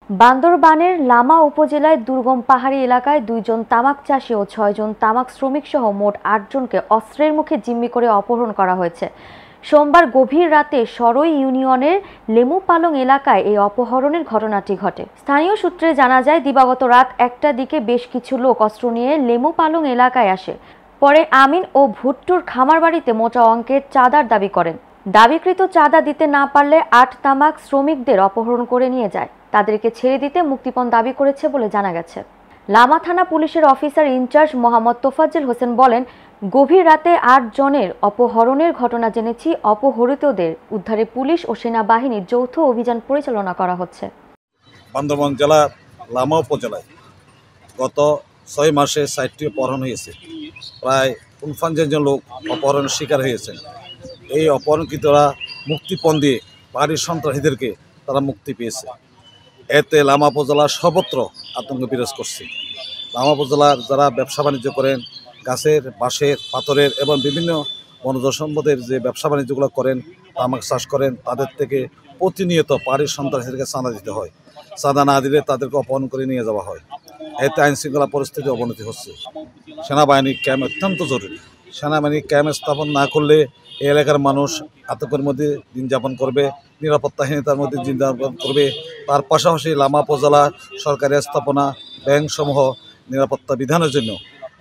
বান্দরবানের লামা উপজেলায় দুর্গম পাহাড়ি এলাকায় 2 জন তামাক চাষী ও 6 জন তামাক শ্রমিক সহ মোট 8 জনকে অস্ত্রের মুখে জিম্মি করে অপহরণ করা হয়েছে। সোমবার গভীর রাতে সরই ইউনিয়নের লেমুপালং এলাকায় এই অপহরণের ঘটনাটি ঘটে। স্থানীয় সূত্রে জানা যায়, দিবাগত রাত 1টার দিকে বেশ কিছু লোক অস্ত্র নিয়ে লেমুপালং এলাকায় আসে। পরে আমিন ও ভুট্টুর খামার বাড়িতে মোটা অঙ্কের চাঁদার দাবি করেন। দাবিকৃত চাঁদা দিতে না পারলে 8 তামাক শ্রমিকদের অপহরণ করে নিয়ে যায়। তাদেরকে ছেড়ে দিতে মুক্তিপণ দাবি করেছে বলে জানা গেছে। লামা থানা পুলিশের অফিসার ইনচার্জ মোহাম্মদ তোফাজ্জল হোসেন বলেন, গভীর রাতে 8 জনের অপহরণের ঘটনা জেনেছি। অপহৃতদের উদ্ধারে পুলিশ ও সেনাবাহিনীর যৌথ অভিযান পরিচালনা করা হচ্ছে। বান্দরবান জেলার লামা উপজেলায় গত 6 মাসে 60টি অপহরণ হয়েছে। প্রায় 49 জন লোক অপহরণের শিকার হয়েছেন। এই অপহরণকৃতরা মুক্তিপণ দিয়ে বাড়ির সন্ত্রাসীদেরকে তারা মুক্তি পেয়েছে। এতে লামা উপজেলার সর্বত্র আতঙ্ক বিরাজ করছে। লামা উপজেলার যারা ব্যবসা বাণিজ্য করেন, গাছের, বাঁশের, পাথরের এবং বিভিন্ন বনজ সম্পদের যে ব্যবসা বাণিজ্যগুলো করেন, তামাক চাষ করেন, তাদের থেকে প্রতিনিয়ত বাড়ির সন্ত্রাসীদেরকে চাঁদা দিতে হয়। চাঁদা না দিলে তাদেরকে অপহরণ করে নিয়ে যাওয়া হয়। এতে আইনশৃঙ্খলা পরিস্থিতি অবনতি হচ্ছে। সেনাবাহিনীর ক্যাম্প অত্যন্ত জরুরি। সেনাবাহিনী ক্যাম্প স্থাপন না করলে এই এলাকার মানুষ আতঙ্কের মধ্যে দিন যাপন করবে, নিরাপত্তাহীনতার মধ্যে দিন যাপন করবে। তার পাশাপাশি লামা উপজেলা সরকারি স্থাপনা, ব্যাংকসমূহ নিরাপত্তা বিধানের জন্য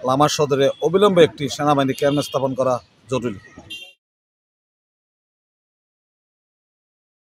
লামা সদরে অবিলম্বে একটি সেনাবাহিনী ক্যাম্প স্থাপন করা জরুরি।